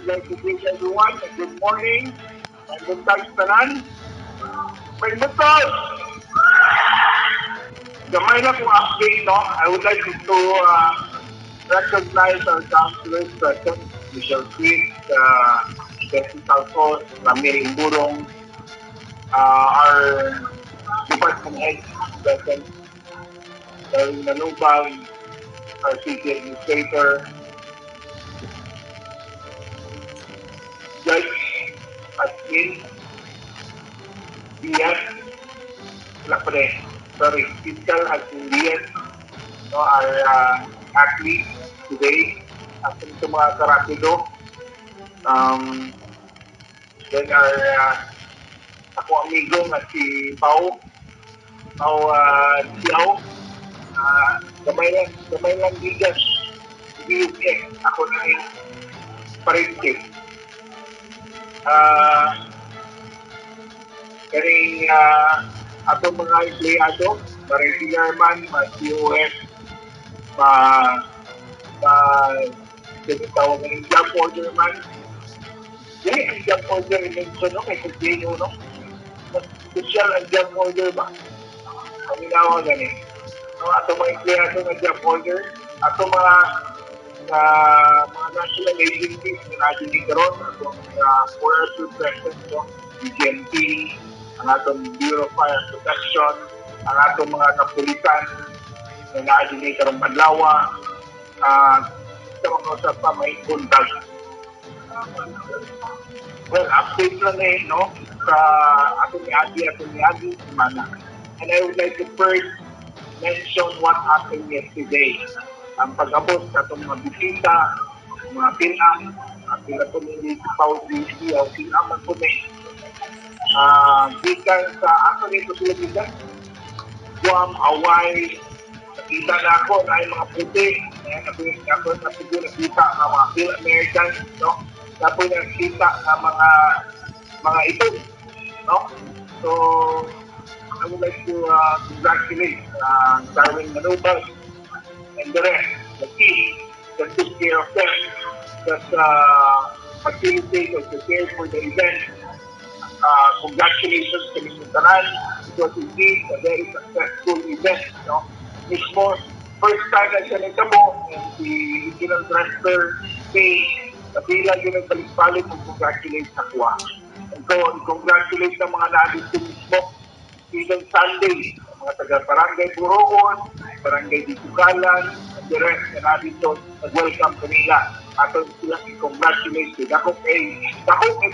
would like to greet everyone. Good morning and good times tanan. May butos! Gamay na kong update, no? I would like to recognize our councilors present, Michelle Sweet, Bessie Salcos, Ramil Imburong, our department heads present, Darwin Manubag, our city administrator, Judge Admin, BS, wala pa rin. Sorry, Fiscal Admin BS, no, our athlete today, ating ito mga karapido. Then our ako amigo nga si Pao Siao, gamay lang bigas, BUS, ako na rin parente. Karing ato mga empleyado, regular man, COS, tinatawag ng job order man. Dili ang job order i-mention, no? May kagino, no? Social ang job order ba? Ang ginawa gani. So, ato mga empleyado ng job order, ato mga national agencies na natin ni Karon, ato forest repression, no? BGMP, ang atong Bureau of Fire Protection, ang atong mga kapulisan na natin ni Karon Banlawa, sa mga usap pa may contact. Well, update lang no? Sa atong Agi, Mana. And I would like to first mention what happened yesterday. Ang pag-abot sa itong mga bisita, mga pinam, pila po ni Pauzi, o pinaman po ni gikan sa ako nito sila gikan, Guam, Hawaii, nakita na ako na yung mga puti, ako na siguro nakita ng mga Phil-Americans, no? Tapos nakita ng mga ito, no? So, I would like to congratulate Darwin Manubag and the rest, the team that took care of them, that facilitated, prepared for the event. Congratulations to Mr. Taran. It was indeed a very successful event. No? Mismo, first time na siya nagtabo, and the regional director, May, kabila yun ang balik-balik kung congratulate sa kuha. And so, congratulate sa mga na-adito mismo, even Sunday, mga taga-Barangay Buroon, Barangay Ditugalan, and the rest na na-adito, nag-welcome kanila. Ato silang i-congratulate. Dako may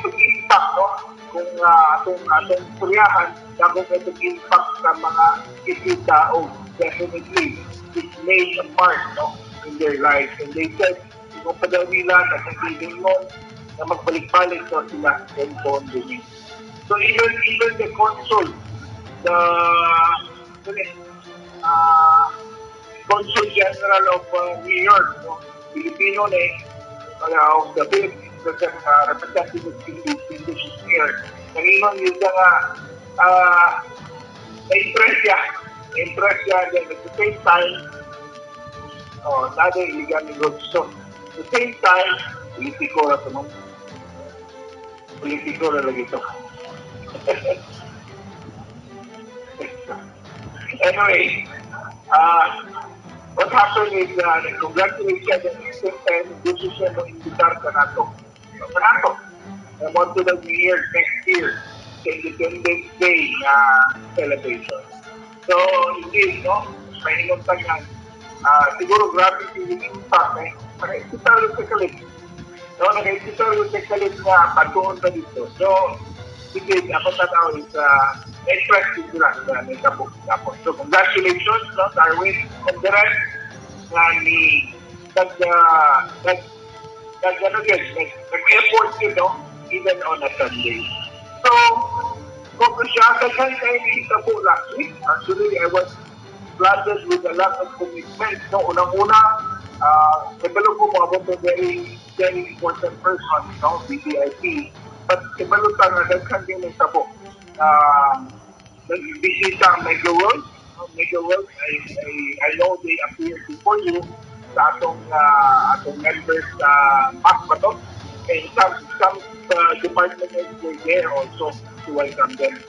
pag-impact, no? Kung atong suryahan, dako may pag-impact sa mga isip tao. Definitely, it made a part, no, in their lives. And they said, kung pa daw nila, nagsasabihin mo, na magbalik-balik daw sila kung din. So even the consul, the Consul General of New York, no, Filipino of the Philippines, representative institutions here. Kanina yun nga, na-impress siya, then at the same time, another illegal negotiation. At the same time, politiko na lagi ito. Anyway, what happened is, congratulations and extend decision ng imbitar sa NATO. I want to the New Year next year, sa Independence Day celebration. So, indeed, no, maingon pa yan. Siguro grabe yung impact, nag-iisita rin sa kalit. No, nag-iisita rin sa kalit na patuon na dito. So, indeed, ako tataw is interesting sila na may kapos. So, congratulations, no, Darwin, and the rest na ni nag-effort yun, no, even on a Sunday. So, kung siya, kaghan kayo nakita po last week, actually, I was flooded with a lot of commitments. No, unang-una, kabalo ko mo about a very, very important person, no, BBIP. But kabalo ka nga, daghan din nakita po. Nagbisita ang Mega World. Mega World, I know they appeared before you sa atong members MAC ba to? and some department heads were there also to welcome them.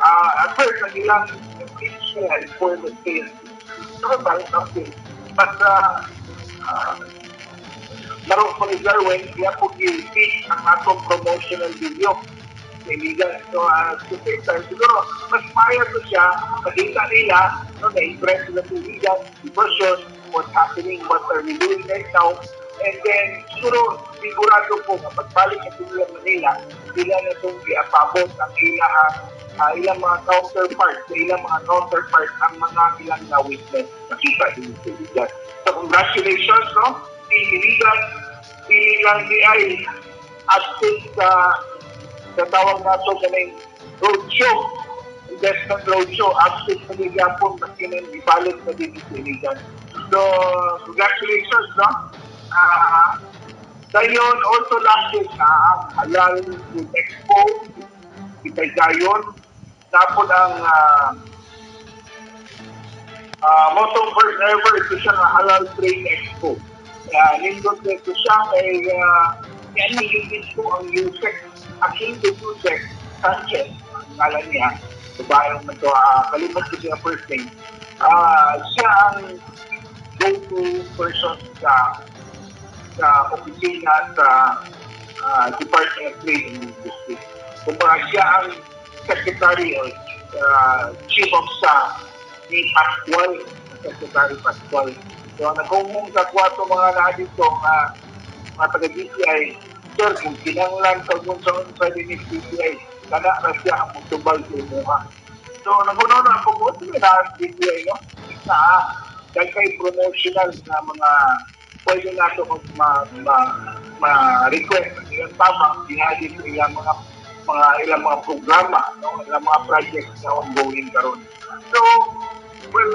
At first, ang ilang speech nila is for the sales. So, parang something. But, Marong ko ni Darwin, iya po i-repeat ang atong promotional video. Kaibigan. So, at the same time, siguro, mas maya ko siya, makita nila, no, na-impress sila kaibigan, the person, what's happening, what are we doing right now, and then, siguro, sigurado po, kapag balik na sila Manila, sila na itong iapabot ang ilang mga counterparts, ang mga ilang na witness, nakita din kaibigan. So, congratulations, no? Kaibigan, pili lang di ay active sa tawag nato ganing roadshow, investment roadshow, active sa Ligapon, makinan ibalik na din sa Ligan. So, congratulations, no? Dayon, also last week, ang Halal Food Expo, kita dayon, tapos ang motong first ever, ito siya nga Halal Trade Expo. Nindot na ito siya kay yan nilibis ko ang Yusek, aking the Yusek Sanchez, ang ngalan niya, babae na ito, kalimot ko siya first name. Siya ang go-to person sa opisina sa Department of Trade and Industry. Kumbaga siya ang secretary or chief of staff ni Pascual, Secretary Pascual. So, nagumong sa kwato mga na dito, mga taga-DTI, sir, kung kinanglan sa unsa din ni DTI, kana na siya ang magtubal sa imuha. So, nagunaw na ako po, sige na ang DTI, no? Isa, kay promotional na mga pwede nato ma-request ilang tamang ginadi sa ilang mga programa, no? Ilang mga projects na ongoing karon. So, well,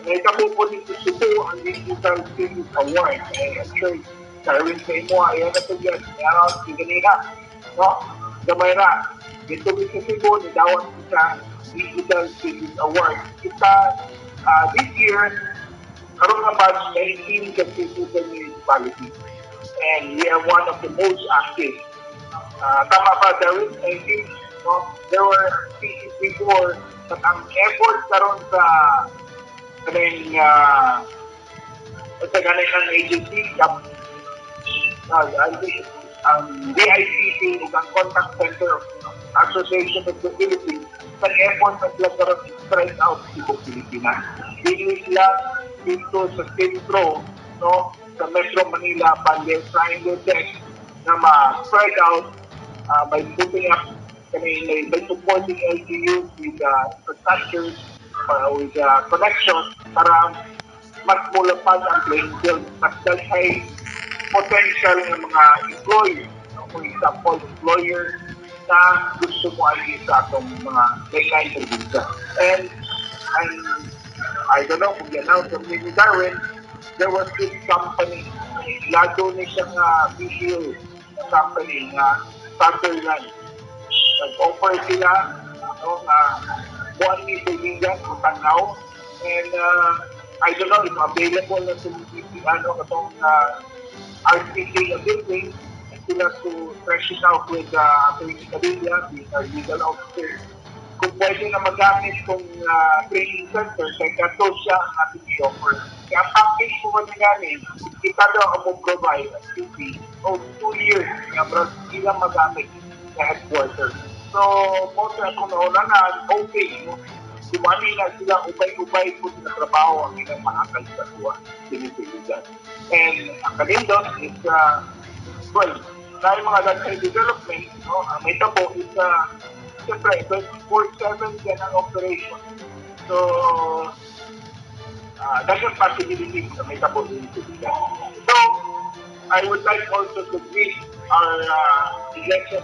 naitabo po dito Cebu ang Digital Cities Award. I'm sure Darwin sa imo, ayan na ito yan. Ayan si ganina. No? Gamay na. Dito sa Cebu, nidawat ko sa Digital Cities Award. Kita, this year, karoon na batch 19 Digital Municipalities. And we are one of the most active. Tama ba, Darwin? 19? No? There were species before, but ang effort karoon sa kaning sa ganitang agency ang DICT ang Contact Center Association of the Philippines nag-effort na sila karoon spread out sa Pilipinas. Dili sila dito sa sentro, no, sa Metro Manila, Bandel Triangle Desk na ma-spread out by putting up by supporting LGUs with infrastructures with connections para mas mulapad ang playing field. Mas dahil potential ng mga employees, no? For example, employers na gusto mo ay sa atong mga laylay services. And I don't know kung yan-announce of Mini Darwin, there was this company, lado ni siyang visual company na Sutherland. Nag-offer sila buwan ni kaibigan o tanaw. And I don't know if available na sa itong RCK building sila to fresh it out with Atty. Padilla, being our legal officer. Kung pwede na magamit kung training center, kaya kato siya ang ating i-offer. Kaya ang package ko man namin, kita daw ang provide at city of 2 years na ilang magamit sa headquarters. So, most ako nauna na, okay, no? Kumani na sila, ubay-ubay po sila trabaho ang ilang mga kalsatuan, sinisigigan. And ang kalindot is, well, dahil mga land development, no, may tabo is, siyempre, 24/7 yan ang operation. So, that's a possibility na may tabo din sila. So, I would like also to greet our election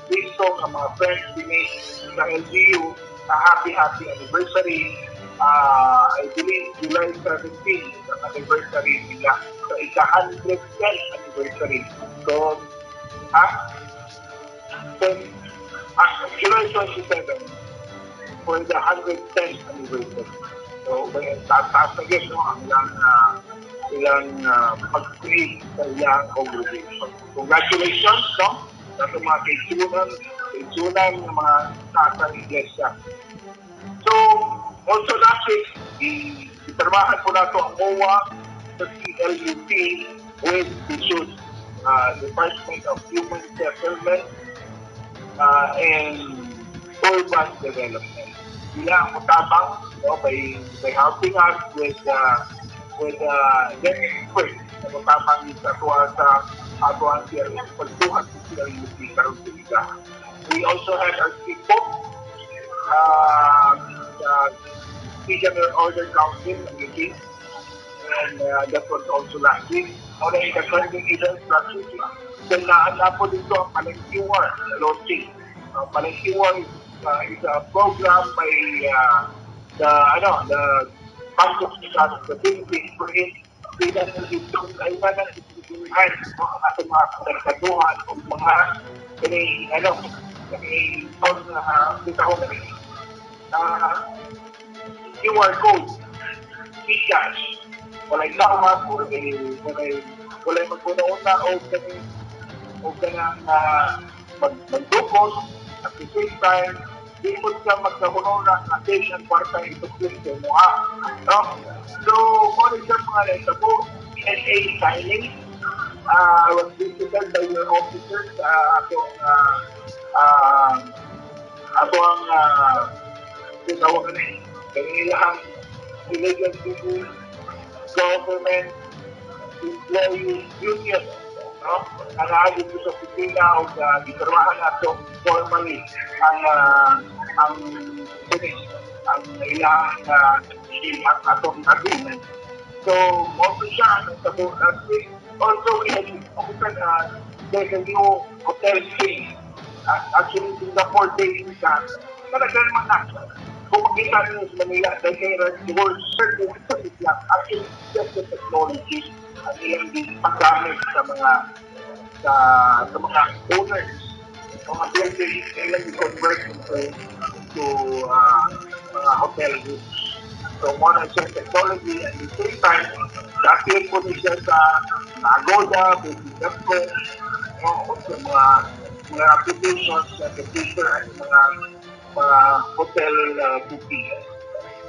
Cristo, ang mga friends we made sa LGU, happy anniversary. I believe July 17 is ang anniversary nila. So, it's a 110th anniversary. So, July 27 for the 110th anniversary. So, taas na yun, no? Ang ilang pag-create sa ilang congregation. Congratulations, no? Sa itong mga kaitsunan ng mga nasa iglesia. So, also last week, itarmahan po nato ang MOA sa CLUP with issues Department of Human Settlement and Urban Development. Sila ang mutabang, no, by helping us with their experts na mutabang sa tuwa sa atuan siya pagtuhan sa CLUP karon sa. We also had our people the General Order Council meeting, and that was also last week. Now, the trending events last week, then napo dito ang Palengke War launching. Palengke War is a program by the Bank of the Philippines, wherein sila na dito ay walang isinuhan ang ating mga kaduhan o mga QR code, e-cash, walay tawag, walay maguna-una o kanang magdukos at the same time, di mo ka magkahunaw ng attention para ituklim sa mo. No? So, what is your mga naitabo? PSA signing. I was visited by your officers atong tinawag na kanilang illegal people, government, employee union, no? Nanaagin ko sa opisina o gitarwahan nato formally ang finish, ang ilang ang atong agreement. So, also siya, last week, also we had open there's a new hotel chain. Actually, Singapore dating ka, talaga naman na. Kung makita nyo sa Manila, the whole circle is lang. Actually, just the technology ang ilang paggamit sa mga owners, mga buildings, ilang i-convert into hotel rooms. So, more than just technology, at the same time, dahil po siya sa Agoda, Bukidapko, o sa mga applications na computer at mga hotel booking.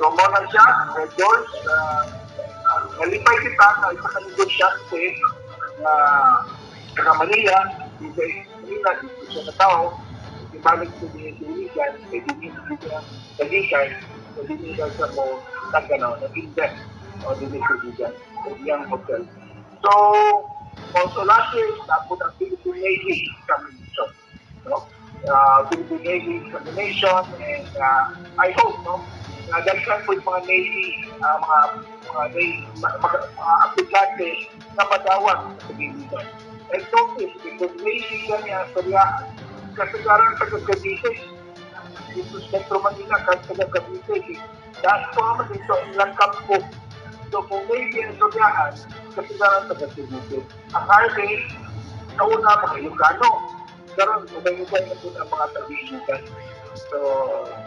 So, muna siya, Red Doors, nalipay kita na isa ka negosyante na sa Manila, dito Manila, dito siya na tao, ibalik ko din yung diligan, may dinili niya daligan, so dinili sa mo, nag-invest o dinili o yung hotel. So, also last year, tapos ang Philippine Navy examination. No? Philippine Navy examination, and I hope, no, dahil po yung mga Navy, mga aplikante na madawat sa pag-ibigan. And notice, because Navy kanya soryahan, kasagaran sa Cavite, dito sa Metro Manila, kasi sa Cavite, dahil po naman dito ang langkap po. So kung Navy ang soryahan, kasagaran sa Cavite. Ang Army, nauna mga Ilocano, karon ubay-ubay na po ang mga tabi-ibigan. So,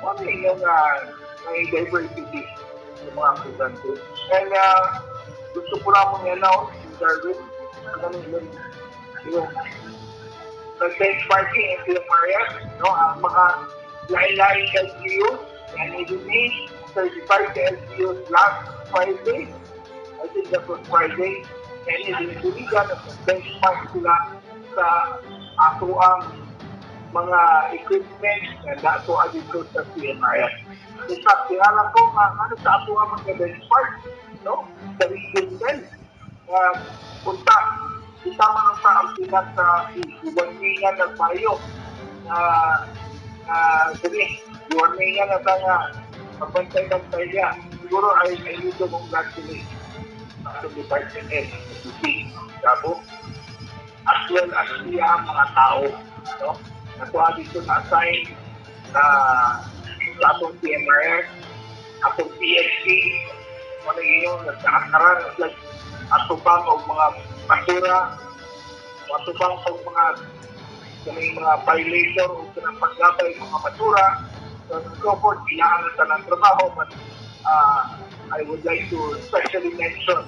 ano yung may diversity ng mga aplikante. And gusto ko lang mong announce yung Darwin, yung benchmarking ng PMRS, no, ang mga lain-lain LGUs, and EDP, certified to LGUs last Friday. I think that was Friday. And idinigan at benchmark sila sa ato ang mga equipment and ato ang dito sa PMRS. Isa, tingala ko ano sa ato ang mga benchmark, no? Sa region 10. Punta, kita man sa ang pinag sa iwanningan ng Mayo. Sabi, iwanningan na sa nga pagbantay-bantay niya. Siguro ay dito mong congratulate sa Department S, Gabo, as well as siya ang mga tao. No? Nakuha dito na-assign sa atong PMRS, atong PSC, ano yun, nagkakaran, atubang o mga basura, atubang o mga violator o pinapaglabay mga basura, so forth, kailangan sa ng trabaho, but I would like to especially mention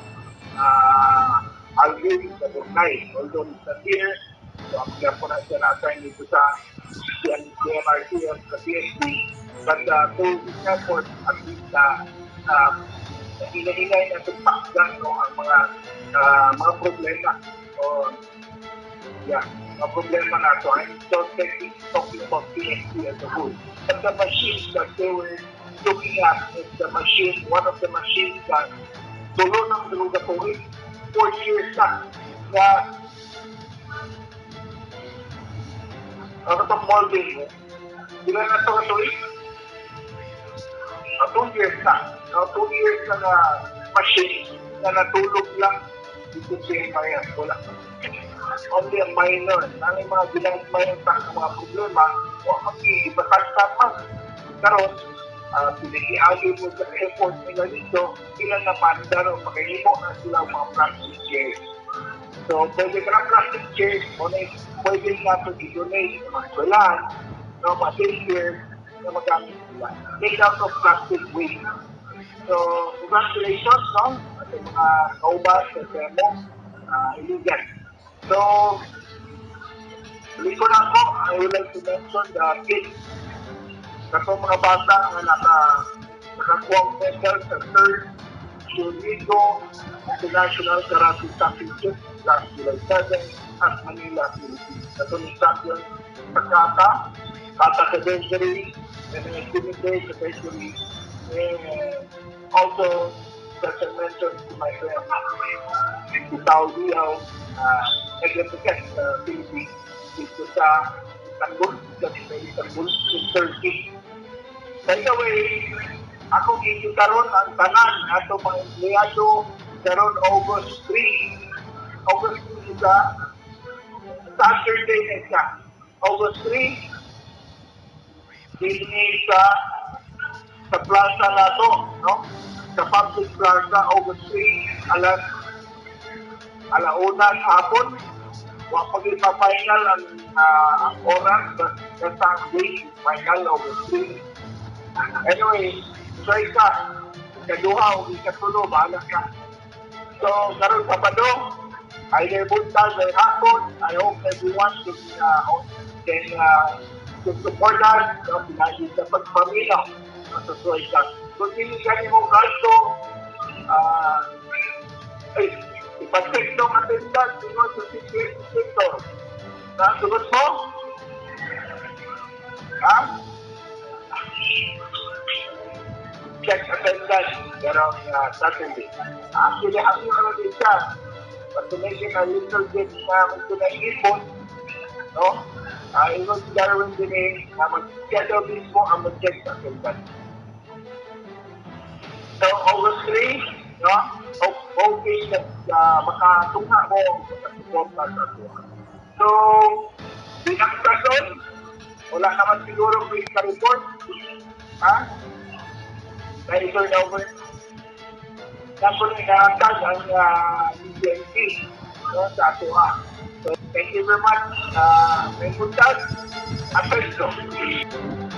Alvin sa Bornay. Although it's not here, so ang kaya po na siya na-assign dito sa CMRC at sa PSP. But through his effort, at least hinahinay na tupakdan no, ang mga problema. O, yeah, mga problema na to. I'm so talking about PSP as a whole. But the machines that they were looking at is the machine, one of the machines that tulo ng derogatory 4 years na katong molding. Ilan na ito katuloy? 2 years na. 2 years na machine na natulog lang dito sa MIS. Wala. Only a minor. Nang yung mga ginagmayan sa mga problema, o mag-iibatagtag man. Karon, pinag-iagay mo sa effort nila dito, sila naman, daron makahimo na sila mga plastic chairs. So, pwede ka ng plastic chairs, pwede nga ito i-donate sa mga eskwelahan, no, mga daycare, na magamit sila. Made out of plastic waste. So, congratulations, no? At yung mga kaubas sa demo, illegal. So, liko na ako, I would like to mention the kids. Katong mga bata nga nakakuha medal sa third Unido International Karate Championship last July 7 at Manila, Philippines. Katong champion sa kata category, and intimidate category, and also special mention to my friend si Tao Liao, nag-represent sa Philippines dito sa Istanbul, in Turkey. By the way, ako karon ang tanan ato mga empleyado karon August 3. August 3 sa Saturday na siya. August 3, dinhi sa plaza nato, no? Sa public plaza, August 3, alauna sa hapon. Wa pag ipa-final ang oras, basta ang date is final August 3. Anyway, try ka. Ikaduha o ikatulo, bahala ka. So, karon Sabado, either buntag or hapon, I hope everyone can support us, no, pinagi sa pagpamilya. No, so, try ka. Kung hindi ka ni mong gasto, ipag-check ng attendance, sunod sa sector. Sunod mo? Ha? Check attendance around Saturday. Actually, ang yung ano din siya, but to make it a little bit na magtunaipon, no? Ingon si Darwin din na mag-schedule mismo ang mag-check attendance. So, August 3, no? Hoping that makatunga mo, makasuporta sa ato. So, bilang person, wala naman siguro may ka-report, ha? Na-turn over napo na inaangkag ang DCMC, no, sa ato. So, thank you very much. May buntag, apesto.